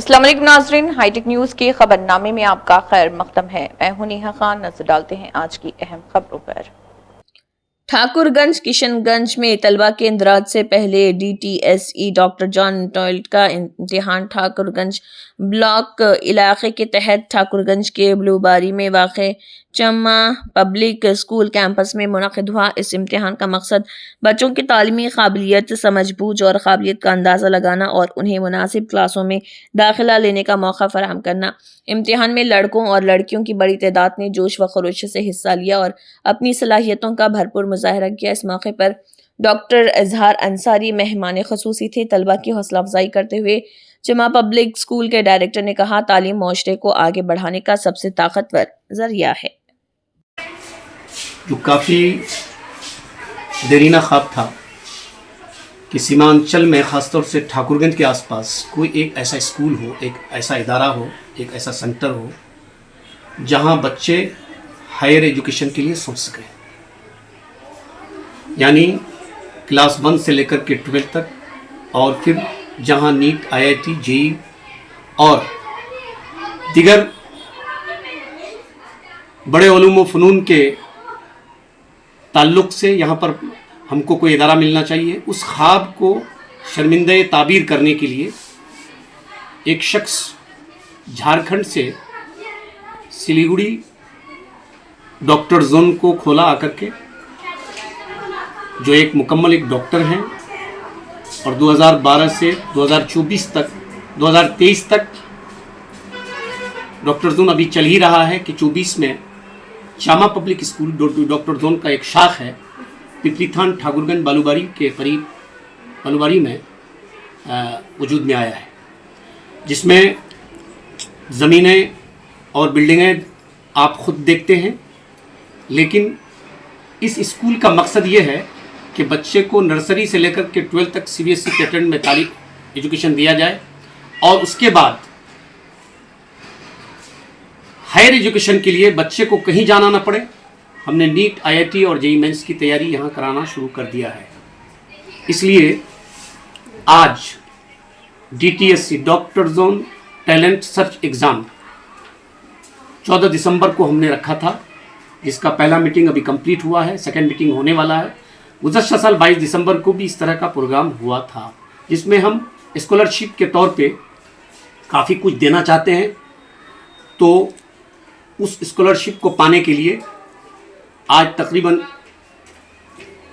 अस्सलाम वालेकुम नाज़रीन, हाईटेक न्यूज़ के खबरनामे में आपका खैर मकदम है। मैं हूं नेहा खान। नजर डालते हैं आज की अहम खबरों पर। ठाकुरगंज किशनगंज में तलबा के इंदराज से पहले DTSE डॉक्टर जॉन टॉयलेट का इम्तिहान ठाकुरगंज ब्लॉक इलाके के तहत ठाकुरगंज के ब्लूबारी में वाक़ चम्मा पब्लिक स्कूल कैंपस में मुनक़िद हुआ। इस इम्तिहान का मकसद बच्चों की तालीमी काबिलियत, समझ-बूझ और काबिलियत का अंदाज़ा लगाना और उन्हें मुनासिब क्लासों में दाखिला लेने का मौका फराहम करना। इम्तिहान में लड़कों और लड़कियों की बड़ी तादाद ने जोश व खरोश से हिस्सा लिया और अपनी सलाहियतों का भरपूर मुजाहरा किया। इस मौके पर डॉक्टर इजहार अंसारी मेहमान ख़ुसूसी थे। तलबा की हौसला अफजाई करते हुए चम्मा पब्लिक स्कूल के डायरेक्टर ने कहा, तालीम मुआशरे को आगे बढ़ाने का सबसे ताकतवर जरिया है। जो काफ़ी देरीना ख्वाब था कि सीमांचल में ख़ासतौर से ठाकुरगंज के आसपास कोई एक ऐसा स्कूल हो, एक ऐसा इदारा हो, एक ऐसा सेंटर हो जहां बच्चे हायर एजुकेशन के लिए सोच सकें, यानी क्लास 1 से लेकर के 12 तक, और फिर जहां नीट, IIT, JEE और दिगर बड़े उलूम व फ़नून के ताल्लुक़ से यहाँ पर हमको कोई इदारा मिलना चाहिए। उस ख्वाब को शर्मिंदे ताबीर करने के लिए एक शख्स झारखंड से सिलीगुड़ी डॉक्टर जोन को खोला आकर के, जो एक मुकम्मल एक डॉक्टर हैं और 2012 से 2024 तक 2023 तक डॉक्टर जोन अभी चल ही रहा है कि 24 में Chama public school doctor zone का एक शाख है पिपरीथान ठाकुरगंज बालूबारी के करीब बालूबारी में वजूद में आया है, जिसमें ज़मीनें और बिल्डिंगें आप ख़ुद देखते हैं। लेकिन इस स्कूल का मकसद ये है कि बच्चे को नर्सरी से लेकर के 12 तक CBSE पैटर्न में तालीम एजुकेशन दिया जाए और उसके बाद हायर एजुकेशन के लिए बच्चे को कहीं जाना ना पड़े। हमने नीट, IIT और JEE मेंस की तैयारी यहाँ कराना शुरू कर दिया है। इसलिए आज DTSE doctor zone talent search exam 14 दिसंबर को हमने रखा था, जिसका पहला मीटिंग अभी कंप्लीट हुआ है, सेकंड मीटिंग होने वाला है। गुज़श्ता साल 22 दिसंबर को भी इस तरह का प्रोग्राम हुआ था, जिसमें हम स्कॉलरशिप के तौर पे काफ़ी कुछ देना चाहते हैं। तो उस स्कॉलरशिप को पाने के लिए आज तकरीबन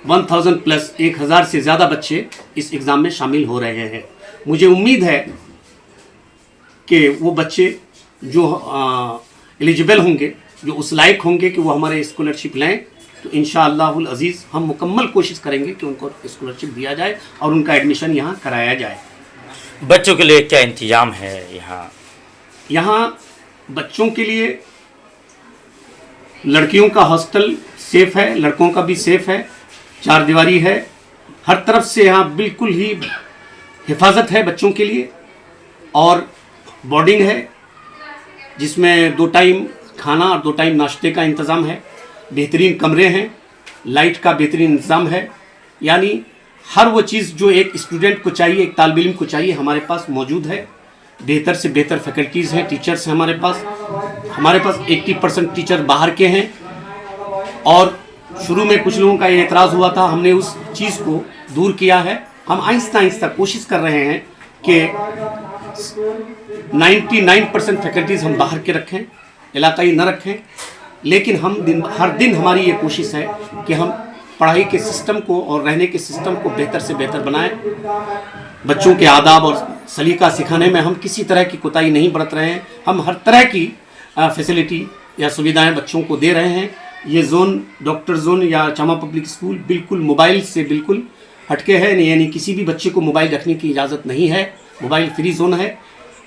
1000 प्लस 1000 से ज़्यादा बच्चे इस एग्ज़ाम में शामिल हो रहे हैं। मुझे उम्मीद है कि वो बच्चे जो एलिजिबल होंगे, जो उस लायक होंगे कि वो हमारे स्कॉलरशिप लें, तो इंशाअल्लाहुल अज़ीज़ हम मुकम्मल कोशिश करेंगे कि उनको स्कॉलरशिप दिया जाए और उनका एडमिशन यहाँ कराया जाए। बच्चों के लिए क्या इंतज़ाम है यहाँ? यहाँ बच्चों के लिए लड़कियों का हॉस्टल सेफ़ है, लड़कों का भी सेफ़ है, 4 दीवारी है, हर तरफ से यहाँ बिल्कुल ही हिफाजत है बच्चों के लिए। और बोर्डिंग है जिसमें 2 टाइम खाना और 2 टाइम नाश्ते का इंतज़ाम है, बेहतरीन कमरे हैं, लाइट का बेहतरीन इंतज़ाम है, यानी हर वो चीज़ जो एक स्टूडेंट को चाहिए, एक तालिब इल्म को चाहिए, हमारे पास मौजूद है। बेहतर से बेहतर फैकल्टीज़ हैं, टीचर्स हैं हमारे पास 80% टीचर बाहर के हैं। और शुरू में कुछ लोगों का ये एतराज़ हुआ था, हमने उस चीज़ को दूर किया है। हम आहिस्ता आहिस्ता कोशिश कर रहे हैं कि 99% फैकल्टीज़ हम बाहर के रखें, इलाकाई न रखें। लेकिन हम हर दिन हमारी ये कोशिश है कि हम पढ़ाई के सिस्टम को और रहने के सिस्टम को बेहतर से बेहतर बनाएं। बच्चों के आदाब और सलीका सिखाने में हम किसी तरह की कोताही नहीं बरत रहे हैं। हम हर तरह की फैसिलिटी या सुविधाएं बच्चों को दे रहे हैं। ये जोन डॉक्टर जोन या चामा पब्लिक स्कूल बिल्कुल मोबाइल से बिल्कुल हटके है, यानी किसी भी बच्चे को मोबाइल रखने की इजाज़त नहीं है। मोबाइल फ्री जोन है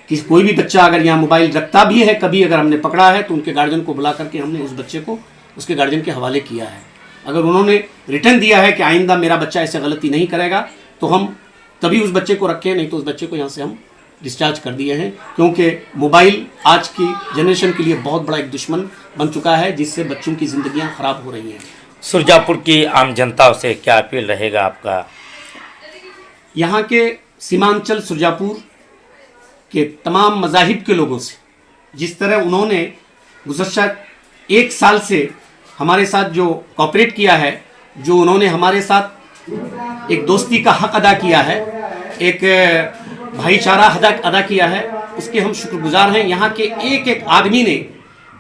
कि कोई भी बच्चा अगर यहाँ मोबाइल रखता भी है, कभी अगर हमने पकड़ा है तो उनके गार्जियन को बुला करके हमने उस बच्चे को उसके गार्जियन के हवाले किया है। अगर उन्होंने रिटर्न दिया है कि आइंदा मेरा बच्चा ऐसे गलती नहीं करेगा, तो हम तभी उस बच्चे को रखें, नहीं तो उस बच्चे को यहाँ से हम डिस्चार्ज कर दिए हैं। क्योंकि मोबाइल आज की जनरेशन के लिए बहुत बड़ा एक दुश्मन बन चुका है, जिससे बच्चों की ज़िंदगियाँ ख़राब हो रही हैं। सुरजापुर की आम जनता से क्या अपील रहेगा आपका? यहाँ के सीमांचल सुरजापुर कि तमाम मज़ाहिब के लोगों से जिस तरह उन्होंने गुज़श्ता 1 साल से हमारे साथ जो कोऑपरेट किया है, जो उन्होंने हमारे साथ एक दोस्ती का हक़ अदा किया है, एक भाईचारा अदा किया है, उसके हम शुक्रगुजार हैं। यहाँ के एक एक आदमी ने,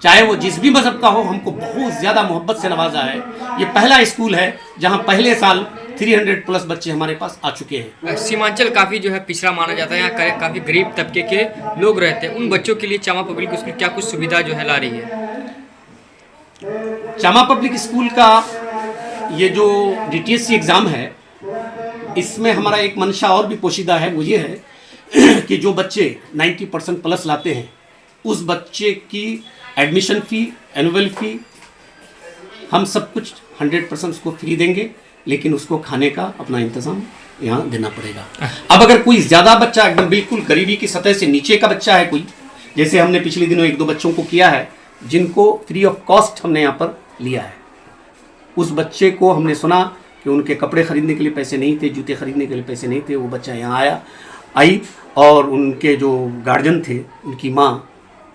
चाहे वो जिस भी मज़हब का हो, हमको बहुत ज़्यादा मोहब्बत से नवाजा है। ये पहला स्कूल है जहाँ पहले साल 300+ बच्चे हमारे पास आ चुके हैं। सीमांचल काफ़ी जो है पिछड़ा माना जाता है, यहाँ काफ़ी गरीब तबके के लोग रहते हैं। उन बच्चों के लिए चामा पब्लिक स्कूल क्या कुछ सुविधा जो है ला रही है? चामा पब्लिक स्कूल का ये जो DTSC एग्ज़ाम है, इसमें हमारा एक मंशा और भी पोशीदा है। वो ये है कि जो बच्चे 90% प्लस लाते हैं, उस बच्चे की एडमिशन फ़ी, एनुअल फ़ी, हम सब कुछ 100% उसको फ्री देंगे, लेकिन उसको खाने का अपना इंतज़ाम यहाँ देना पड़ेगा। अब अगर कोई ज़्यादा बच्चा एकदम बिल्कुल गरीबी की सतह से नीचे का बच्चा है कोई, जैसे हमने पिछले दिनों 1-2 बच्चों को किया है जिनको फ्री ऑफ कॉस्ट हमने यहाँ पर लिया है, उस बच्चे को हमने सुना कि उनके कपड़े ख़रीदने के लिए पैसे नहीं थे, जूते ख़रीदने के लिए पैसे नहीं थे, वो बच्चा यहाँ आई और उनके जो गार्जियन थे, उनकी माँ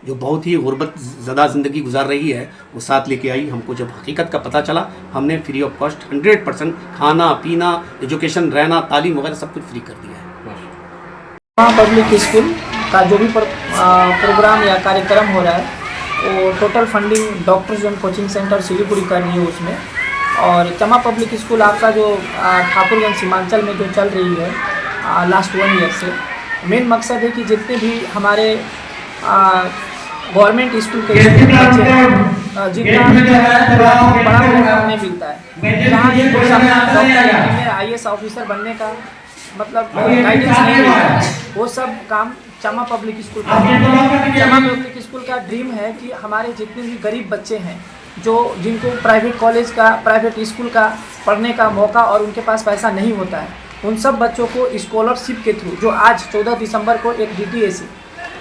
जो बहुत ही गुर्बत ज़दा ज़िंदगी गुजार रही है, वो साथ लेके आई। हमको जब हकीकत का पता चला, हमने फ्री ऑफ कॉस्ट 100% खाना पीना, एजुकेशन, रहना, तालीम वगैरह सब कुछ फ्री कर दिया है। पब्लिक स्कूल का जो भी प्रोग्राम या कार्यक्रम हो रहा है, वो total funding doctor zone coaching centre Siliguri कर रही है उसमें। और चमा पब्लिक स्कूल आपका जो ठाकुरगंज सीमांचल में जो चल रही है लास्ट 1 ईयर से, मेन मकसद है कि जितने भी हमारे गवर्नमेंट स्कूल के बच्चे जितना बड़ा प्लेटफॉर्म नहीं मिलता है, जहाँ भी कोई अपना डॉक्टर, इंजीनियर, IAS ऑफिसर बनने का मतलब गाइडेंस नहीं मिलता है, वो सब काम चमा पब्लिक स्कूल का है। चमा पब्लिक स्कूल का ड्रीम है कि हमारे जितने भी गरीब बच्चे हैं, जो जिनको प्राइवेट कॉलेज का, प्राइवेट स्कूल का पढ़ने का मौका और उनके पास पैसा नहीं होता है, उन सब बच्चों को स्कॉलरशिप के थ्रू, जो आज 14 दिसंबर को एक DTSC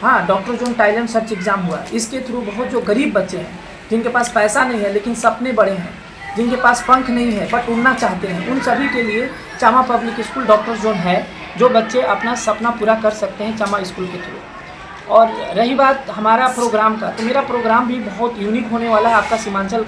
doctor zone talent search exam हुआ, इसके थ्रू बहुत जो गरीब बच्चे हैं, जिनके पास पैसा नहीं है लेकिन सपने बड़े हैं, जिनके पास पंख नहीं है बट उड़ना चाहते हैं, उन सभी के लिए Chama public school doctor zone है, जो बच्चे अपना सपना पूरा कर सकते हैं चामा स्कूल के थ्रू। और रही बात हमारा प्रोग्राम का, तो मेरा प्रोग्राम भी बहुत यूनिक होने वाला है आपका सीमांचल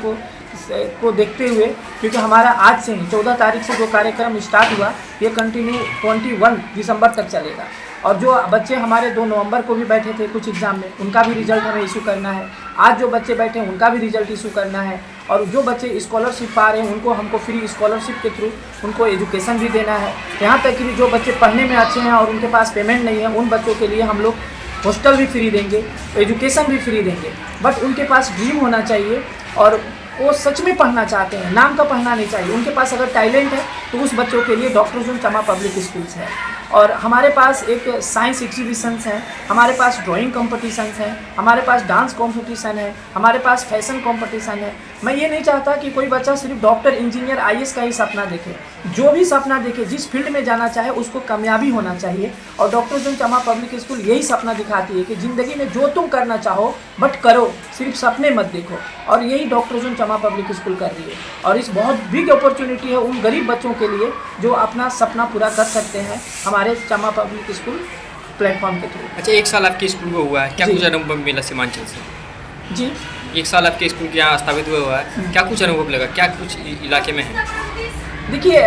को देखते हुए, क्योंकि हमारा आज से ही 14 तारीख से जो कार्यक्रम स्टार्ट हुआ, ये कंटिन्यू 21 दिसंबर तक चलेगा। और जो बच्चे हमारे 2 नवंबर को भी बैठे थे कुछ एग्ज़ाम में, उनका भी रिजल्ट हमें इशू करना है। आज जो बच्चे बैठे हैं उनका भी रिजल्ट इशू करना है। और जो बच्चे स्कॉलरशिप पा रहे हैं उनको हमको फ्री स्कॉलरशिप के थ्रू उनको एजुकेशन भी देना है। यहाँ तक कि जो बच्चे पढ़ने में अच्छे हैं और उनके पास पेमेंट नहीं है, उन बच्चों के लिए हम लोग हॉस्टल भी फ्री देंगे, एजुकेशन भी फ्री देंगे। बट उनके पास ड्रीम होना चाहिए और वो सच में पढ़ना चाहते हैं, नाम का पढ़ना नहीं चाहिए। उनके पास अगर टैलेंट है तो उस बच्चों के लिए डॉक्टर जोन चमा पब्लिक स्कूल्स है। और हमारे पास एक साइंस एग्जीबिशंस हैं, हमारे पास ड्राइंग कॉम्पिटिशन्स हैं, हमारे पास डांस कॉम्पिटिशन है, हमारे पास फैशन कॉम्पिटिशन है। मैं ये नहीं चाहता कि कोई बच्चा सिर्फ डॉक्टर, इंजीनियर, IAS का ही सपना देखे। जो भी सपना देखे, जिस फील्ड में जाना चाहे, उसको कामयाबी होना चाहिए। और डॉक्टर जोन चमा पब्लिक स्कूल यही सपना दिखाती है कि ज़िंदगी में जो तुम करना चाहो बट करो, सिर्फ सपने मत देखो। और यही डॉक्टर जोन चमा पब्लिक स्कूल कर रही है। और इस बहुत बिग अपॉर्चुनिटी है उन गरीब बच्चों के लिए जो अपना सपना पूरा कर सकते हैं हमारे चमा पब्लिक स्कूल प्लेटफॉर्म के थ्रू। अच्छा, 1 साल आपके स्कूल में हुआ है, क्या कुछ अनुभव मिला सीमांचल से? जी, 1 साल आपके स्कूल के यहाँ स्थापित हुआ है, क्या कुछ अनुभव लगा, क्या कुछ इलाके में है? देखिए,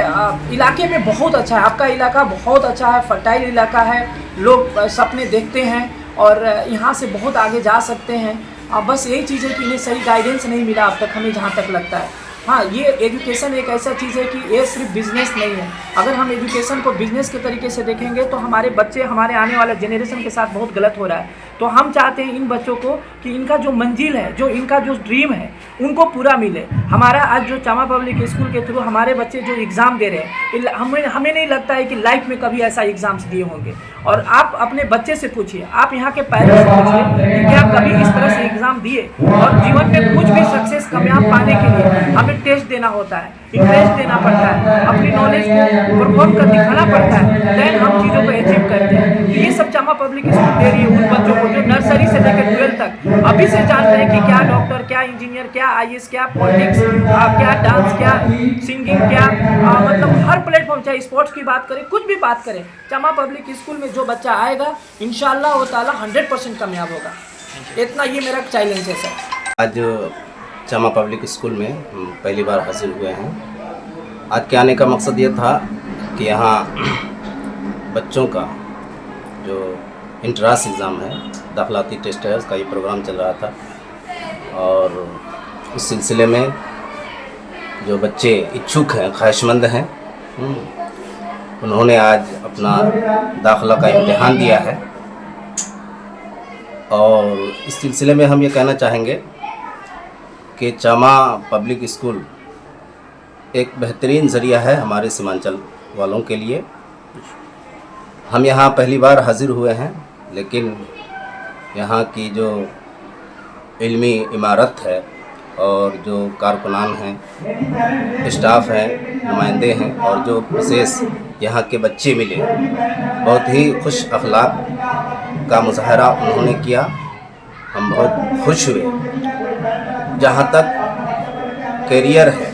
इलाके में बहुत अच्छा है, आपका इलाका बहुत अच्छा है, फर्टाइल इलाका है, लोग सपने देखते हैं और यहाँ से बहुत आगे जा सकते हैं। बस यही चीज़ है कि इन्हें सही गाइडेंस नहीं मिला अब तक, हमें जहाँ तक लगता है। हाँ, ये एजुकेशन एक ऐसा चीज़ है कि ये सिर्फ बिजनेस नहीं है। अगर हम एजुकेशन को बिजनेस के तरीके से देखेंगे तो हमारे बच्चे, हमारे आने वाले जनरेशन के साथ बहुत गलत हो रहा है। तो हम चाहते हैं इन बच्चों को कि इनका जो मंजिल है, जो इनका जो ड्रीम है, उनको पूरा मिले। हमारा आज जो चामा पब्लिक स्कूल के थ्रू हमारे बच्चे जो एग्ज़ाम दे रहे हैं, हमें नहीं लगता है कि लाइफ में कभी ऐसा एग्ज़ाम्स दिए होंगे। और आप अपने बच्चे से पूछिए, आप यहाँ के पेरेंट्स से पूछिए कि क्या कभी इस तरह से एग्ज़ाम दिए। और जीवन में कुछ भी सक्सेस कामयाब पाने के लिए हमें टेस्ट देना होता है, इंटरेस्ट देना पड़ता है, अपनी नॉलेज को परफॉर्म कर दिखाना पड़ता है, देन हम चीज़ों को अचीव करते हैं। ये सब चामा पब्लिक स्कूल दे रही है उन बच्चों को जो नर्सरी से लेकर 12th तक तक अभी से जान रहे हैं कि क्या डॉक्टर, क्या इंजीनियर, क्या आईएएस, क्या पॉलिटिक्स, क्या डांस, क्या सिंगिंग, क्या मतलब हर प्लेटफॉर्म, चाहे स्पोर्ट्स की बात करें, कुछ भी बात करें, चमा पब्लिक स्कूल में जो बच्चा आएगा इंशाल्लाह ताला 100% कामयाब होगा। इतना ये मेरा चैलेंज है सर। आज चमा पब्लिक स्कूल में हम पहली बार हाजिर हुए हैं। आज के आने का मकसद ये था कि यहाँ बच्चों का जो इंट्रांस एग्ज़ाम है, दाखिलाती टेस्ट है, उसका ये प्रोग्राम चल रहा था और उस सिलसिले में जो बच्चे इच्छुक हैं, ख्वाहिशमंद हैं, उन्होंने आज अपना दाखिला का इम्तिहान दिया है। और इस सिलसिले में हम ये कहना चाहेंगे कि चमा पब्लिक स्कूल एक बेहतरीन ज़रिया है हमारे सीमांचल वालों के लिए। हम यहाँ पहली बार हाजिर हुए हैं, लेकिन यहाँ की जो इल्मी इमारत है और जो कारकुनान हैं, स्टाफ हैं, नुमाइंदे हैं और जो विशेष यहाँ के बच्चे मिले, बहुत ही खुश अखलाक का मुजाहरा उन्होंने किया। हम बहुत खुश हुए। जहाँ तक करियर है,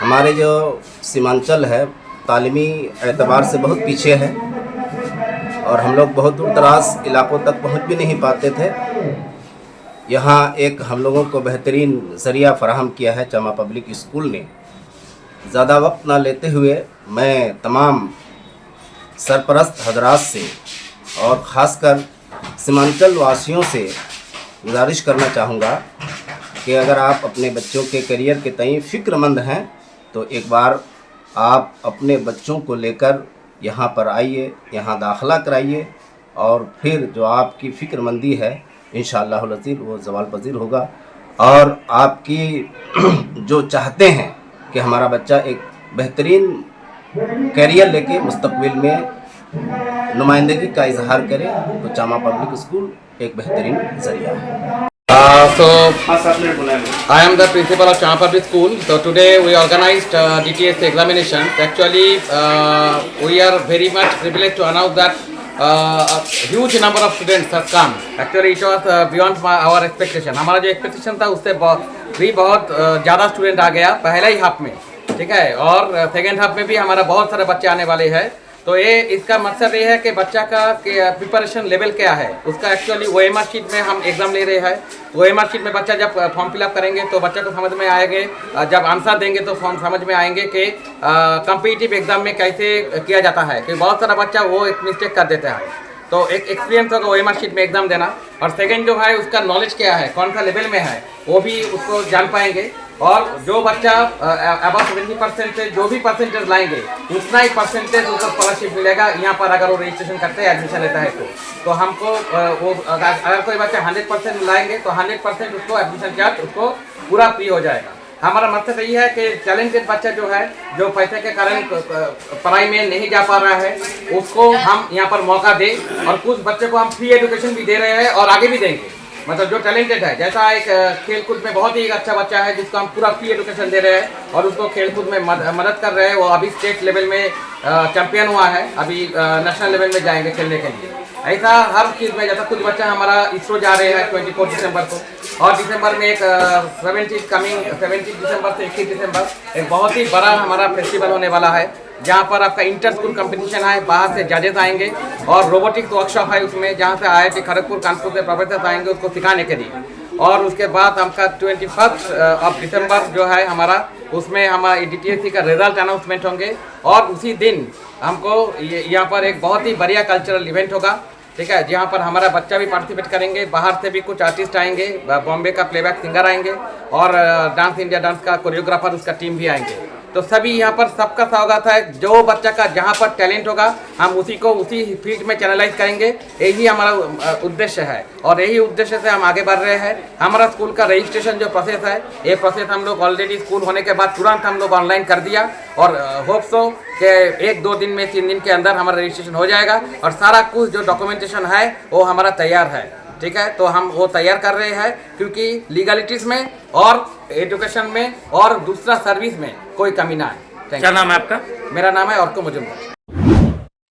हमारे जो सीमांचल है तालीमी एतबार से बहुत पीछे है और हम लोग बहुत दूर दराज इलाकों तक पहुँच भी नहीं पाते थे। यहाँ एक हम लोगों को बेहतरीन ज़रिया फराहम किया है चमा पब्लिक स्कूल ने। ज़्यादा वक्त ना लेते हुए मैं तमाम सरपरस्त हजरात से और ख़ासकर सीमांचल वासियों से गुजारिश करना चाहूँगा कि अगर आप अपने बच्चों के करियर के तय फ़िक्रमंद हैं तो एक बार आप अपने बच्चों को लेकर यहाँ पर आइए, यहाँ दाखिला कराइए और फिर जो आपकी फ़िक्रमंदी है इंशाअल्लाहुल अज़ीज़ वो ज़वाल पज़ीर होगा। और आपकी जो चाहते हैं कि हमारा बच्चा एक बेहतरीन करियर लेके मुस्तक़बिल में नुमाइंदगी का इजहार करे, तो चमा पब्लिक स्कूल एक बेहतरीन ज़रिया है। So I am the principal of Chama Public School. So today we organized DTS examinations. Actually, we are very much privileged to announce that a huge number of students have come. Actually, it was beyond our expectation. हमारा जो expectation था उससे भी बहुत ज़्यादा student आ गया पहले ही half में, ठीक है, और सेकेंड हाफ में भी हमारा बहुत सारे बच्चे आने वाले हैं। तो ये इसका मकसद ये है कि बच्चा का प्रिपरेशन लेवल क्या है उसका। एक्चुअली OMR शीट में हम एग्ज़ाम ले रहे हैं। OMR शीट में बच्चा जब फॉर्म फिलअप करेंगे तो बच्चा को समझ में आएंगे, जब आंसर देंगे तो फॉर्म समझ में आएंगे कि कॉम्पिटिटिव एग्ज़ाम में कैसे किया जाता है। कि बहुत सारा बच्चा वो एक मिस्टेक कर देता है, तो एक एक्सपीरियंस होगा OMR शीट में एग्ज़ाम देना। और सेकेंड जो है उसका नॉलेज क्या है, कौन सा लेवल में है, वो भी उसको जान पाएंगे। और जो बच्चा अबाउट 70% से जो भी परसेंटेज लाएंगे उतना ही परसेंटेज उसको स्कॉलरशिप मिलेगा यहाँ पर, अगर वो रजिस्ट्रेशन करते हैं, एडमिशन लेता है तो हमको वो अगर कोई बच्चा 100% लाएंगे तो 100% उसको एडमिशन चार्ज उसको पूरा फ्री हो जाएगा। हमारा मकसद यही है कि टैलेंटेड बच्चा जो है, जो पैसे के कारण पढ़ाई में नहीं जा पा रहा है, उसको हम यहाँ पर मौका दें। और कुछ बच्चे को हम फ्री एजुकेशन भी दे रहे हैं और आगे भी देंगे। मतलब जो टैलेंटेड है, जैसा एक खेल कूद में बहुत ही अच्छा बच्चा है जिसको हम पूरा फ्री एजुकेशन दे रहे हैं और उसको खेल कूद में मदद कर रहे हैं। वो अभी स्टेट लेवल में चैंपियन हुआ है, अभी नेशनल लेवल में जाएंगे खेलने के लिए। ऐसा हर चीज़ में, जैसा कुछ बच्चा हमारा इसरो जा रहे हैं 24 दिसंबर को, और दिसंबर में एक 17 दिसंबर से 21 दिसंबर एक बहुत ही बड़ा हमारा फेस्टिवल होने वाला है जहाँ पर आपका इंटर स्कूल कंपटीशन है, बाहर से जजेस आएंगे और रोबोटिक्स वर्कशॉप है उसमें, जहाँ से IIT खड़गपुर कानपुर से प्रोफेसर आएंगे उसको सिखाने के लिए। और उसके बाद आपका 21 दिसंबर जो है हमारा, उसमें हमारा DTSC का रिजल्ट अनाउंसमेंट होंगे। और उसी दिन हमको यहाँ पर एक बहुत ही बढ़िया कल्चरल इवेंट होगा, ठीक है, जहाँ पर हमारा बच्चा भी पार्टिसिपेट करेंगे, बाहर से भी कुछ आर्टिस्ट आएंगे, बॉम्बे का प्लेबैक सिंगर आएंगे और डांस इंडिया डांस का कोरियोग्राफर उसका टीम भी आएंगे। तो सभी यहाँ पर सबका स्वागत है। जो बच्चा का जहाँ पर टैलेंट होगा हम उसी को उसी फील्ड में चैनलाइज करेंगे, यही हमारा उद्देश्य है और यही उद्देश्य से हम आगे बढ़ रहे हैं। हमारा स्कूल का रजिस्ट्रेशन जो प्रोसेस है, ये प्रोसेस हम लोग ऑलरेडी स्कूल होने के बाद तुरंत हम लोग ऑनलाइन कर दिया और होप सो कि 1-2 दिन में 3 दिन के अंदर हमारा रजिस्ट्रेशन हो जाएगा और सारा कुछ जो डॉक्यूमेंटेशन है वो हमारा तैयार है, ठीक है। तो हम वो तैयार कर रहे हैं क्योंकि लीगलिटीज़ में और एजुकेशन में और दूसरा सर्विस में कोई कमी ना है। क्या नाम है आपका? मेरा नाम है अर्को मुजुमदार।